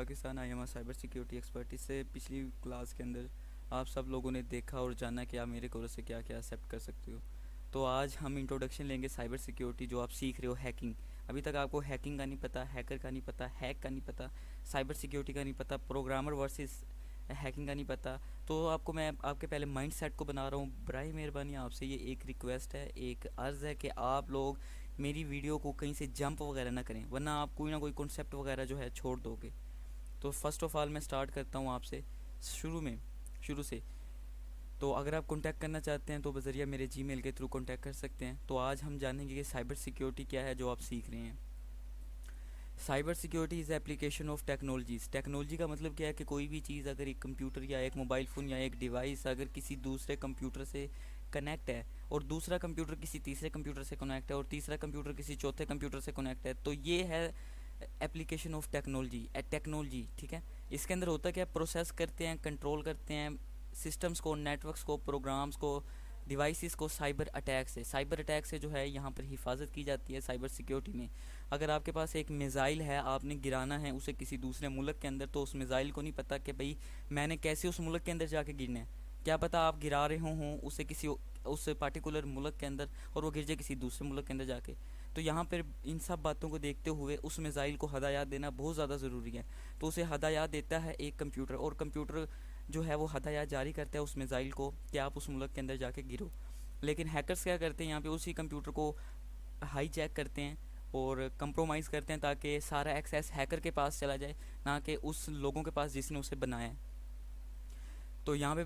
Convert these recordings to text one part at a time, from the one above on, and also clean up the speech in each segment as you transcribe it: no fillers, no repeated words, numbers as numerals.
Pakistan. I am a cyber security expert. इससे पिछली class के अंदर आप सब लोगों ने देखा और जाना कि आप मेरे कोर्स से क्या क्या एक्सेप्ट कर सकते हो। तो आज हम इंट्रोडक्शन लेंगे साइबर सिक्योरिटी, जो आप सीख रहे हो हैकिंग। अभी तक आपको हैकिंग का नहीं पता, हैकर का नहीं पता, हैक का नहीं पता, साइबर सिक्योरिटी का नहीं पता, प्रोग्रामर वर्सेस हैकिंग का नहीं पता। तो आपको मैं आपके पहले माइंड सेट को बना रहा हूँ। बराए मेहरबानी आपसे ये एक रिक्वेस्ट है, एक अर्ज़ है कि आप लोग मेरी वीडियो को कहीं से जंप वगैरह ना करें, वरना आप कोई ना कोई कॉन्सेप्ट वगैरह जो है छोड़ दोगे। तो फर्स्ट ऑफ़ ऑल मैं स्टार्ट करता हूँ आपसे शुरू से। तो अगर आप कांटेक्ट करना चाहते हैं तो बज़रिया मेरे जीमेल के थ्रू कांटेक्ट कर सकते हैं। तो आज हम जानेंगे कि साइबर सिक्योरिटी क्या है जो आप सीख रहे हैं। Cyber security is application of technologies. Technology का मतलब क्या है कि कोई भी चीज़ अगर एक कंप्यूटर या एक मोबाइल फ़ोन या एक डिवाइस अगर किसी दूसरे कंप्यूटर से कनेक्ट है और दूसरा कंप्यूटर किसी तीसरे कंप्यूटर से कनेक्ट है और तीसरा कंप्यूटर किसी चौथे कंप्यूटर से कनेक्ट है, तो ये है एप्लीकेशन ऑफ टेक्नोलॉजी। ठीक है, इसके अंदर होता क्या है, प्रोसेस करते हैं, कंट्रोल करते हैं सिस्टम्स को, नेटवर्क्स को, प्रोग्राम्स को, डिवाइसेस को साइबर अटैक से जो है यहाँ पर हिफाजत की जाती है साइबर सिक्योरिटी में। अगर आपके पास एक मिज़ाइल है, आपने गिराना है उसे किसी दूसरे मुल्क के अंदर, तो उस मिज़ाइल को नहीं पता कि भाई मैंने कैसे उस मुल्क के अंदर जाके गिरना है। क्या पता आप गिरा रहे हों उसे किसी उस पार्टिकुलर मुल्क के अंदर और वो गिर जाए किसी दूसरे मुल्क के अंदर जाके। तो यहाँ पर इन सब बातों को देखते हुए उस मिज़ाइल को हदायत देना बहुत ज़्यादा ज़रूरी है। तो उसे हदायत देता है एक कंप्यूटर, और कंप्यूटर जो है वो हदायत जारी करता है उस मिज़ाइल को कि आप उस मुल्क के अंदर जाके गिरो। लेकिन हैकर्स क्या करते हैं, यहाँ पे उसी कंप्यूटर को हाईजैक करते हैं और कंप्रोमाइज़ करते हैं ताकि सारा एक्सेस हैकर के पास चला जाए, ना कि उस लोगों के पास जिसने उसे बनाया है। तो यहाँ पे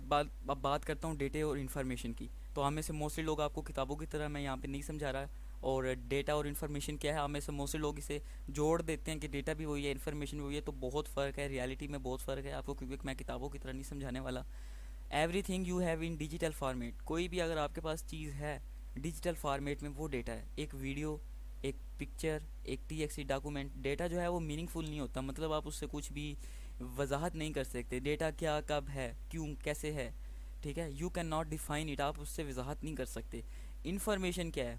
बात करता हूँ डेटा और इन्फॉर्मेशन की। तो हम में से मोस्टली लोग, आपको किताबों की तरह मैं यहाँ पे नहीं समझा रहा, और डेटा और इन्फॉर्मेशन क्या है, हम में से मोस्टली लोग इसे जोड़ देते हैं कि डेटा भी वही है, इन्फॉर्मेशन भी वही है। तो बहुत फ़र्क है, रियलिटी में बहुत फ़र्क है आपको, क्योंकि मैं किताबों की तरह नहीं समझाने वाला। Everything you have in digital format. कोई भी अगर आपके पास चीज़ है डिजिटल फॉर्मेट में, वो डेटा है। एक वीडियो, एक पिक्चर, एक TXT डॉक्यूमेंट। डेटा जो है वो मीनिंगफुल नहीं होता, मतलब आप उससे कुछ भी वजाहत नहीं कर सकते डेटा क्या, कब है, क्यों, कैसे है। ठीक है, you can not define it, आप उससे वजाहत नहीं कर सकते। इन्फॉर्मेशन क्या है,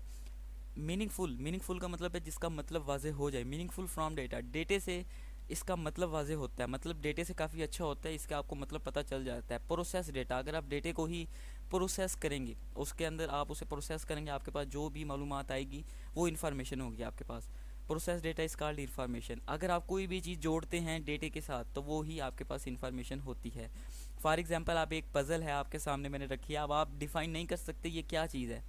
मीनिंगफुल का मतलब है जिसका मतलब वाज़ेह हो जाए। मीनिंगफुल फ्रॉम डेटा, डेटे से इसका मतलब वाज़ेह होता है, मतलब डेटे से काफ़ी अच्छा होता है, इसका आपको मतलब पता चल जाता है। प्रोसेस डेटा, अगर आप डेटे को ही प्रोसेस करेंगे, उसके अंदर आप उसे प्रोसेस करेंगे, आपके पास जो भी मालूमात आएगी वो इन्फॉर्मेशन होगी आपके पास। Process data is called information. अगर आप कोई भी चीज़ जोड़ते हैं डेटे के साथ तो वो ही आपके पास इन्फॉर्मेशन होती है। फॉर एग्जांपल, आप एक पज़ल है आपके सामने मैंने रखी है, अब आप डिफ़ाइन नहीं कर सकते ये क्या चीज़ है।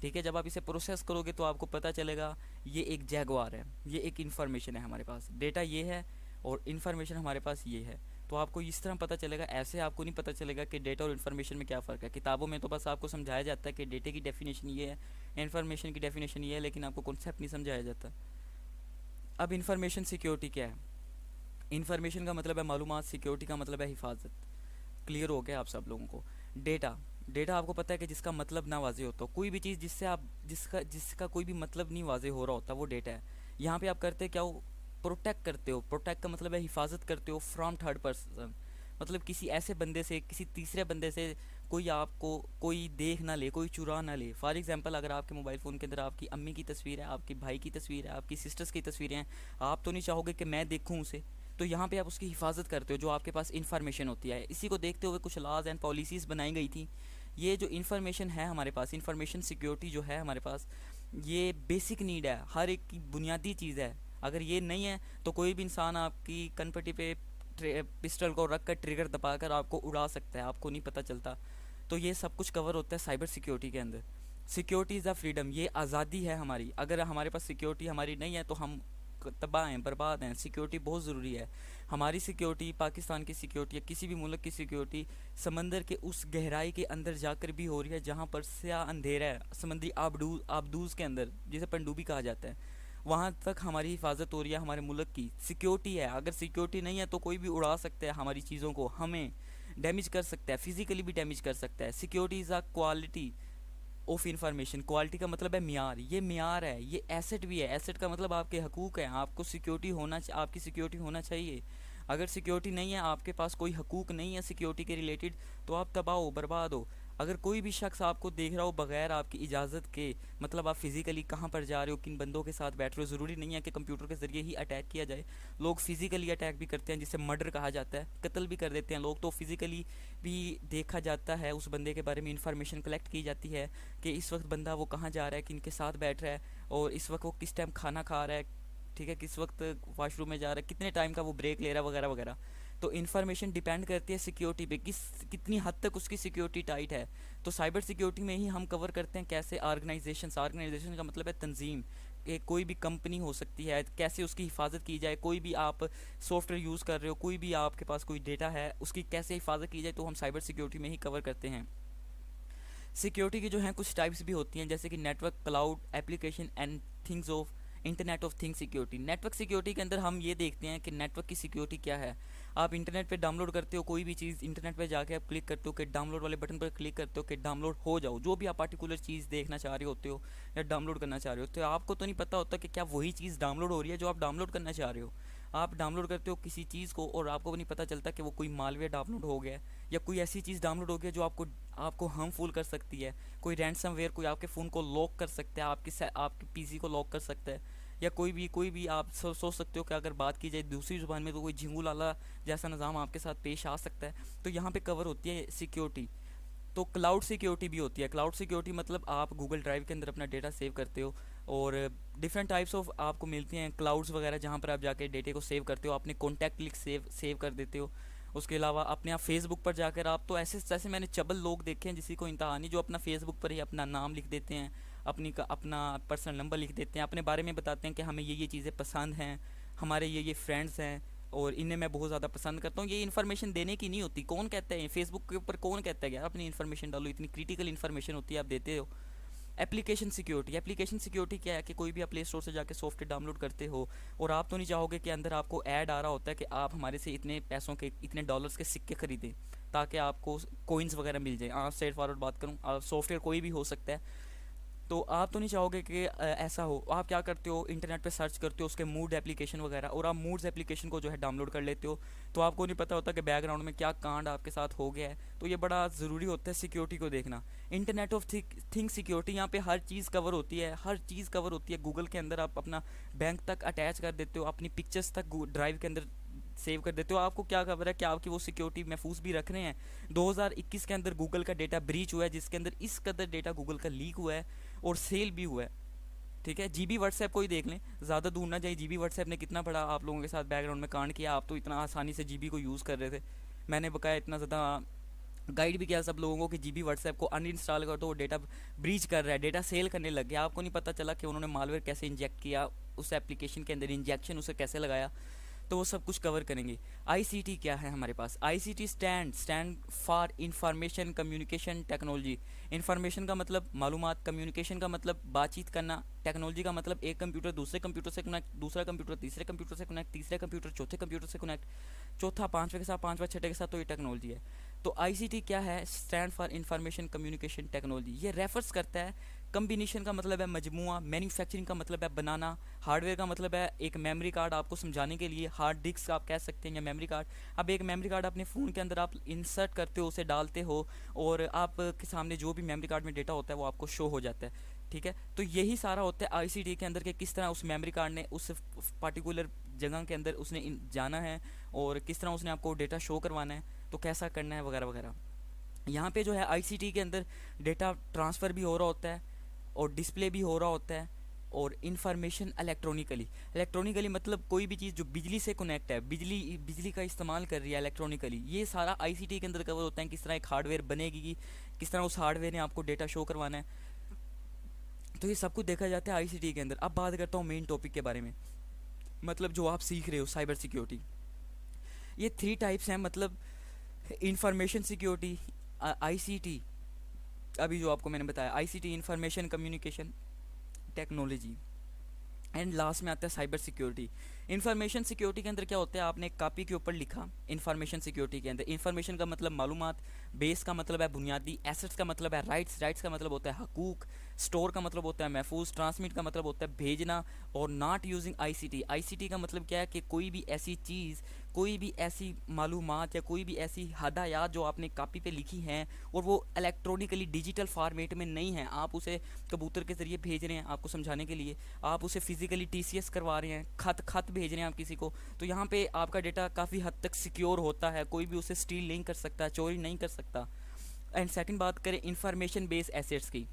ठीक है, जब आप इसे प्रोसेस करोगे तो आपको पता चलेगा ये एक जैगवार है, ये एक इन्फॉर्मेशन है हमारे पास। डेटा ये है और इन्फॉर्मेशन हमारे पास ये है। तो आपको इस तरह पता चलेगा, ऐसे आपको नहीं पता चलेगा कि डेटा और इन्फॉर्मेशन में क्या फ़र्क है। किताबों में तो बस आपको समझाया जाता है कि डेटे की डेफिनेशन ये है, इन्फॉर्मेशन की डेफिनेशन ये है, लेकिन आपको कॉन्सेप्ट नहीं समझाया जाता। अब इन्फॉर्मेशन सिक्योरिटी क्या है। इन्फॉर्मेशन का मतलब है मालूमात, सिक्योरिटी का मतलब है हिफाजत। क्लियर हो गया आप सब लोगों को। डेटा आपको पता है कि जिसका मतलब ना वाज़ेह होता, कोई भी चीज़ जिससे आप जिसका कोई भी मतलब नहीं वाज़ेह हो रहा होता, वो डेटा है। यहाँ पे आप करते क्या हो, प्रोटेक्ट करते हो। प्रोटेक्ट का मतलब है हिफाजत करते हो फ्रॉम थर्ड पर्सन, मतलब किसी ऐसे बंदे से, किसी तीसरे बंदे से कोई आपको कोई देख ना ले, कोई चुरा ना ले। फॉर एग्जांपल, अगर आपके मोबाइल फ़ोन के अंदर आपकी अम्मी की तस्वीर है, आपके भाई की तस्वीर है, आपकी सिस्टर्स की तस्वीरें हैं, आप तो नहीं चाहोगे कि मैं देखूँ उसे। तो यहाँ पे आप उसकी हिफाजत करते हो, जो आपके पास इन्फॉर्मेशन होती है। इसी को देखते हुए कुछ लॉज एंड पॉलिसीज़ बनाई गई थी। ये जो इन्फॉर्मेशन है हमारे पास, इन्फॉर्मेशन सिक्योरिटी जो है हमारे पास, ये बेसिक नीड है, हर एक की बुनियादी चीज़ है। अगर ये नहीं है तो कोई भी इंसान आपकी कनपट्टी पे पिस्टल को रख कर ट्रिगर दबाकर आपको उड़ा सकता है, आपको नहीं पता चलता। तो ये सब कुछ कवर होता है साइबर सिक्योरिटी के अंदर। सिक्योरिटी इज़ द फ्रीडम, ये आज़ादी है हमारी। अगर हमारे पास सिक्योरिटी हमारी नहीं है तो हम तबाह हैं, बर्बाद हैं। सिक्योरिटी बहुत ज़रूरी है। हमारी सिक्योरिटी, पाकिस्तान की सिक्योरिटी या किसी भी मुल्क की सिक्योरिटी समंदर के उस गहराई के अंदर जाकर भी हो रही है जहाँ पर स्याह अंधेरा है, समंदरी आबदूज़ के अंदर, जिसे पनडुब्बी कहा जाता है, वहाँ तक हमारी हिफाजत हो रही है। हमारे मुल्क की सिक्योरिटी है। अगर सिक्योरिटी नहीं है तो कोई भी उड़ा सकता है हमारी चीज़ों को, हमें डैमेज कर सकता है, फिज़िकली भी डैमेज कर सकता है। Security is a quality of information. Quality का मतलब है मियार, ये मियार है, ये एसेट भी है। एसेट का मतलब आपके हकूक़ हैं, आपको सिक्योरिटी आपकी सिक्योरिटी होना चाहिए। अगर सिक्योरिटी नहीं है, आपके पास कोई हकूक़ नहीं है सिक्योरिटी के रिलेटेड, तो आप तबाह हो, बर्बाद हो। अगर कोई भी शख्स आपको देख रहा हो बगैर आपकी इजाज़त के, मतलब आप फिज़िकली कहाँ पर जा रहे हो, किन बंदों के साथ बैठ रहे हो, ज़रूरी नहीं है कि कंप्यूटर के ज़रिए ही अटैक किया जाए। लोग फिज़िकली अटैक भी करते हैं, जिसे मर्डर कहा जाता है, कत्ल भी कर देते हैं लोग। तो फिज़िकली भी देखा जाता है, उस बंदे के बारे में इंफॉर्मेशन कलेक्ट की जाती है कि इस वक्त बंदा वो कहाँ जा रहा है, किन के साथ बैठ रहा है, और इस वक्त वो किस टाइम खाना खा रहा है, ठीक है, किस वक्त वॉशरूम में जा रहा है, कितने टाइम का वो ब्रेक ले रहा है, वगैरह वगैरह। तो इन्फॉर्मेशन डिपेंड करती है सिक्योरिटी पे, कितनी हद तक उसकी सिक्योरिटी टाइट है। तो साइबर सिक्योरिटी में ही हम कवर करते हैं कैसे ऑर्गेनाइजेशन का मतलब है तंजीम, कोई भी कंपनी हो सकती है, कैसे उसकी हिफाजत की जाए। कोई भी आप सॉफ्टवेयर यूज़ कर रहे हो, कोई भी आपके पास कोई डेटा है, उसकी कैसे हिफाजत की जाए, तो हम साइबर सिक्योरिटी में ही कवर करते हैं। सिक्योरिटी की जो हैं कुछ टाइप्स भी होती हैं, जैसे कि network, cloud, application and things of internet of things security. Network security के अंदर हम ये देखते हैं कि नेटवर्क की सिक्योरिटी क्या है। आप इंटरनेट पे डाउनलोड करते हो कोई भी चीज़, इंटरनेट पे जाके आप क्लिक करते हो कि डाउनलोड वाले बटन पर क्लिक करते हो कि डाउनलोड हो जाओ, जो भी आप पार्टिकुलर चीज़ देखना चाह रहे होते हो या डाउनलोड करना चाह रहे हो, तो आपको तो नहीं पता होता कि क्या वही चीज़ डाउनलोड हो रही है जो आप डाउनलोड करना चाह रहे हो। आप डाउनलोड करते हो किसी चीज़ को और आपको भी नहीं पता चलता कि वो कोई मालवेयर डाउनलोड हो गया है, या कोई ऐसी चीज़ डाउनलोड हो गई है जो आपको आपको हार्मफुल कर सकती है। कोई रैंसमवेयर कोई आपके फ़ोन को लॉक कर सकता है, आपकी पीसी को लॉक कर सकता है, या कोई भी आप सोच सकते हो कि अगर बात की जाए दूसरी ज़ुबान में तो कोई झिंगू लाला जैसा निज़ाम आपके साथ पेश आ सकता है। तो यहाँ पे कवर होती है सिक्योरिटी। तो क्लाउड सिक्योरिटी भी होती है। क्लाउड सिक्योरिटी मतलब आप गूगल ड्राइव के अंदर अपना डेटा सेव करते हो, और डिफरेंट टाइप्स ऑफ आपको मिलती हैं क्लाउड्स वगैरह, जहाँ पर आप जाके डेटे को सेव करते हो, अपने कॉन्टैक्ट लिस्ट सेव कर देते हो। उसके अलावा अपने आप फेसबुक पर जाकर आप, तो ऐसे मैंने चबल लोग देखे हैं जिसी को इंतहा नहीं, जो अपना फेसबुक पर ही अपना नाम लिख देते हैं, अपना पर्सनल नंबर लिख देते हैं, अपने बारे में बताते हैं कि हमें ये चीज़ें पसंद हैं, हमारे ये फ्रेंड्स हैं और इन्हें मैं बहुत ज़्यादा पसंद करता हूँ। ये इन्फॉर्मेशन देने की नहीं होती। कौन कहता है फेसबुक के ऊपर, कौन कहता है यार अपनी इन्फॉर्मेशन डालो, इतनी क्रिटिकल इन्फॉर्मेशन होती है, आप देते हो। एप्लीकेशन सिक्योरिटी क्या है कि कोई भी आप प्ले स्टोर से जाके सॉफ्टवेयर डाउनलोड करते हो और आप तो नहीं चाहोगे कि अंदर आपको ऐड आ रहा होता है कि आप हमारे से इतने पैसों के, इतने डॉलर्स के सिक्के खरीदें ताकि आपको कोइंस वगैरह मिल जाए। आप स्ट्रेट फॉरवर्ड बात करूँ, सॉफ्टवेयर कोई भी हो सकता है, तो आप तो नहीं चाहोगे कि ऐसा हो। आप क्या करते हो, इंटरनेट पे सर्च करते हो उसके मूड एप्लीकेशन वगैरह, और आप मूड्स एप्लीकेशन को जो है डाउनलोड कर लेते हो, तो आपको नहीं पता होता कि बैकग्राउंड में क्या कांड आपके साथ हो गया है। तो ये बड़ा ज़रूरी होता है सिक्योरिटी को देखना। इंटरनेट ऑफ थिंग्स सिक्योरिटी, यहाँ पे हर चीज़ कवर होती है, हर चीज़ कवर होती है। गूगल के अंदर आप अपना बैंक तक अटैच कर देते हो, अपनी पिक्चर्स तक ड्राइव के अंदर सेव कर देते हो। आपको क्या खबर है कि आपकी वो सिक्योरिटी महफूज भी रख रहे हैं। 2021 के अंदर गूगल का डेटा ब्रीच हुआ है, जिसके अंदर इस कदर डेटा गूगल का लीक हुआ है और सेल भी हुआ है। ठीक है, जीबी व्हाट्सएप को ही देख लें, ज़्यादा दूर ना जाए। जीबी व्हाट्सएप ने कितना बड़ा आप लोगों के साथ बैकग्राउंड में कांड किया। आप तो इतना आसानी से जीबी को यूज़ कर रहे थे, मैंने बकाया इतना ज़्यादा गाइड भी किया सब लोगों को कि जीबी व्हाट्सएप को अनइंस्टॉल कर दो, वो डेटा ब्रीच कर रहा है, डेटा सेल करने लग गया। आपको नहीं पता चला कि उन्होंने मालवेयर कैसे इंजेक्ट किया, उस एप्लीकेशन के अंदर इंजेक्शन उसे कैसे लगाया। तो वो सब कुछ कवर करेंगे। आईसीटी क्या है हमारे पास? ICT stand for information communication technology. Information का मतलब मालूमात, कम्युनिकेशन का मतलब बातचीत करना, टेक्नोलॉजी का मतलब एक कंप्यूटर दूसरे कंप्यूटर से कनेक्ट, दूसरा कंप्यूटर तीसरे कंप्यूटर से कनेक्ट, तीसरे कंप्यूटर चौथे कंप्यूटर से कनेक्ट, चौथा पांचवे के साथ, पांचवा छठे के साथ। तो ये टेक्नोलॉजी है। तो आईसीटी क्या है? Stand for information communication technology. ये रेफर्स करता है, कम्बिनेशन का मतलब है मजमुआ, मैन्युफैक्चरिंग का मतलब है बनाना, हार्डवेयर का मतलब है एक मेमोरी कार्ड। आपको समझाने के लिए हार्ड डिस्क आप कह सकते हैं या मेमोरी कार्ड। अब एक मेमोरी कार्ड अपने फ़ोन के अंदर आप इंसर्ट करते हो, उसे डालते हो, और आपके सामने जो भी मेमोरी कार्ड में डेटा होता है वो आपको शो हो जाता है। ठीक है, तो यही सारा होता है आईसीटी के अंदर, कि किस तरह उस मेमोरी कार्ड ने उस पर्टिकुलर जगह के अंदर उसने जाना है और किस तरह उसने आपको डेटा शो करवाना है, तो कैसा करना है वगैरह वगैरह। यहाँ पे जो है आईसीटी के अंदर डेटा ट्रांसफ़र भी हो रहा होता है और डिस्प्ले भी हो रहा होता है, और इन्फॉर्मेशन इलेक्ट्रॉनिकली मतलब कोई भी चीज़ जो बिजली से कनेक्ट है, बिजली का इस्तेमाल कर रही है इलेक्ट्रॉनिकली, ये सारा आईसीटी के अंदर कवर होता है। किस तरह एक हार्डवेयर बनेगी, किस तरह उस हार्डवेयर ने आपको डेटा शो करवाना है, तो ये सब कुछ देखा जाता है आईसीटी के अंदर। अब बात करता हूँ मेन टॉपिक के बारे में, मतलब जो आप सीख रहे हो साइबर सिक्योरिटी। ये 3 टाइप्स हैं, मतलब इंफॉर्मेशन सिक्योरिटी, आईसीटी, अभी जो आपको मैंने बताया ICT, information communication technology, and last में आता है साइबर सिक्योरिटी। इंफॉर्मेशन सिक्योरिटी के अंदर क्या होता है, आपने एक कॉपी के ऊपर लिखा इंफॉर्मेशन सिक्योरिटी के अंदर। इंफॉर्मेशन का मतलब मालूमात, बेस का मतलब है बुनियादी, एसेट्स का मतलब है राइट्स, राइट्स का मतलब होता है हकूक, स्टोर का मतलब होता है महफूज, ट्रांसमिट का मतलब होता है भेजना, और नॉट यूजिंग आईसीटी। आईसीटी का मतलब क्या है कि कोई भी ऐसी चीज़, कोई भी ऐसी मालूमात या कोई भी ऐसी हदायत जो आपने कापी पे लिखी हैं और वो इलेक्ट्रॉनिकली डिजिटल फॉर्मेट में नहीं है, आप उसे कबूतर के ज़रिए भेज रहे हैं आपको समझाने के लिए, आप उसे फिजिकली टीसीएस करवा रहे हैं, खत खत भेज रहे हैं आप किसी को, तो यहाँ पे आपका डेटा काफ़ी हद तक सिक्योर होता है, कोई भी उसे स्टील नहीं कर सकता, चोरी नहीं कर सकता। एंड सेकंड बात करें इंफॉर्मेशन बेस एसेट्स की।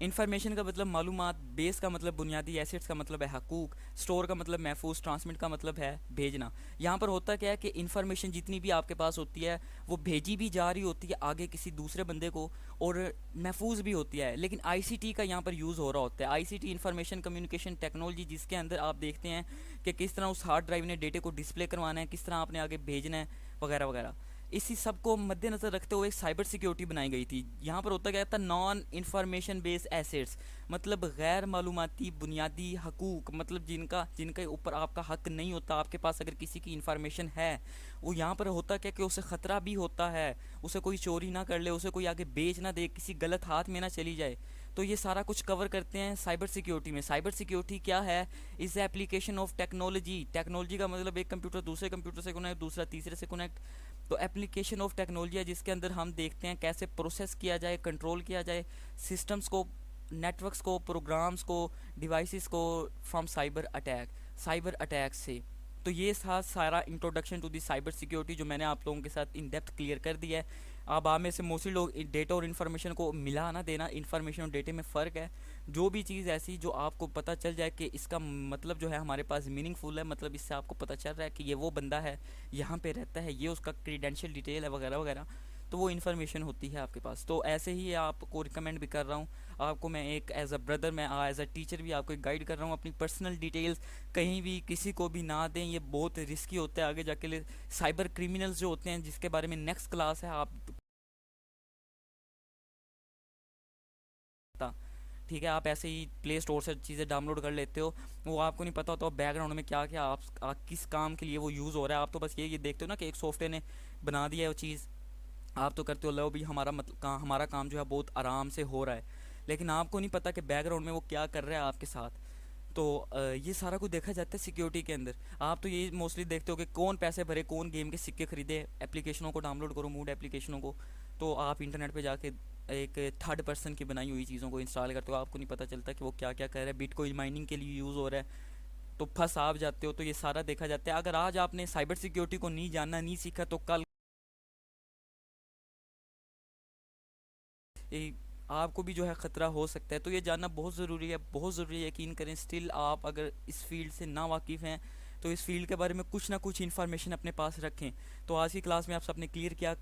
इंफॉर्मेशन का मतलब मालूमात, बेस का मतलब बुनियादी, एसेट्स का मतलब है हकूक, स्टोर का मतलब महफूज, ट्रांसमिट का मतलब है भेजना। यहाँ पर होता क्या है कि इंफॉर्मेशन जितनी भी आपके पास होती है वो भेजी भी जा रही होती है आगे किसी दूसरे बंदे को, और महफूज भी होती है, लेकिन आईसीटी का यहाँ पर यूज़ हो रहा होता है। आईसीटी इंफॉर्मेशन कम्युनिकेशन टेक्नोलॉजी, जिसके अंदर आप देखते हैं कि किस तरह उस हार्ड ड्राइव ने डेटे को डिस्प्ले करवाना है, किस तरह आपने आगे भेजना है, वगैरह वगैरह। इसी सब को मद्देनज़र रखते हुए एक साइबर सिक्योरिटी बनाई गई थी। यहाँ पर होता क्या था, नॉन इंफॉर्मेशन बेस्ड एसेट्स, मतलब गैर मालूमाती बुनियादी हकूक, मतलब जिनका जिनके ऊपर आपका हक नहीं होता, आपके पास अगर किसी की इंफॉर्मेशन है, वो यहाँ पर होता क्या कि उसे ख़तरा भी होता है, उसे कोई चोरी ना कर ले, उसे कोई आगे बेच ना दे, किसी गलत हाथ में ना चली जाए। तो ये सारा कुछ कवर करते हैं साइबर सिक्योरिटी में। साइबर सिक्योरिटी क्या है, इस एप्लीकेशन ऑफ टेक्नोलॉजी, टेक्नोलॉजी का मतलब एक कंप्यूटर दूसरे कंप्यूटर से कनेक्ट, दूसरा तीसरे से कनेक्ट, तो एप्लीकेशन ऑफ टेक्नोलॉजी है जिसके अंदर हम देखते हैं कैसे प्रोसेस किया जाए, कंट्रोल किया जाए सिस्टम्स को, नेटवर्क्स को, प्रोग्राम्स को, डिवाइसेस को from cyber attack, cyber attack से। तो ये था सारा introduction to the cyber security जो मैंने आप लोगों के साथ इन डेप्थ क्लियर कर दिया है। अब आप में से मोस्टली लोग डेटा और इन्फॉर्मेशन को मिला ना देना, इन्फॉर्मेशन और डेटे में फ़र्क है। जो भी चीज़ ऐसी जो आपको पता चल जाए कि इसका मतलब जो है हमारे पास मीनिंगफुल है, मतलब इससे आपको पता चल रहा है कि ये वो बंदा है, यहाँ पे रहता है, ये उसका क्रीडेंशियल डिटेल है, वगैरह वगैरह, तो वो इन्फॉर्मेशन होती है आपके पास। तो ऐसे ही आपको रिकमेंड भी कर रहा हूँ, आपको मैं एक एज अ ब्रदर, मैं एज अ टीचर भी आपको एक गाइड कर रहा हूँ, अपनी पर्सनल डिटेल्स कहीं भी किसी को भी ना दें, ये बहुत रिस्की होता है आगे जाके लिए। साइबर क्रिमिनल्स जो होते हैं जिसके बारे में नेक्स्ट क्लास है, आप ठीक है, आप ऐसे ही प्ले स्टोर से चीज़ें डाउनलोड कर लेते हो, वो आपको नहीं पता होता बैकग्राउंड में क्या क्या आप किस काम के लिए वो यूज़ हो रहा है। आप तो बस ये देखते हो ना कि एक सॉफ्टवेयर ने बना दिया है वो चीज़, आप तो करते हो लो भी हमारा मतलब हमारा काम जो है बहुत आराम से हो रहा है, लेकिन आपको नहीं पता कि बैकग्राउंड में वो क्या कर रहा है आपके साथ। तो ये सारा कुछ देखा जाता है सिक्योरिटी के अंदर। आप तो ये मोस्टली देखते हो कि कौन पैसे भरे, कौन गेम के सिक्के खरीदे, एप्लीकेशनों को डाउनलोड करो, मूड एप्लीकेशनों को, तो आप इंटरनेट पे जाके एक थर्ड पर्सन की बनाई हुई चीज़ों को इंस्टॉल करते हो, आपको नहीं पता चलता कि वो क्या क्या कर रहा है, बिटकॉइन माइनिंग के लिए यूज़ हो रहा है, तो फंस आप जाते हो। तो ये सारा देखा जाता है। अगर आज आपने साइबर सिक्योरिटी को नहीं जानना, नहीं सीखा, तो कल ए, आपको भी जो है ख़तरा हो सकता है। तो ये जानना बहुत ज़रूरी है, बहुत ज़रूरी है। यकीन करें, स्टिल आप अगर इस फील्ड से ना वाकिफ़ हैं तो इस फील्ड के बारे में कुछ ना कुछ इन्फॉर्मेशन अपने पास रखें। तो आज की क्लास में आप सबने क्लियर किया।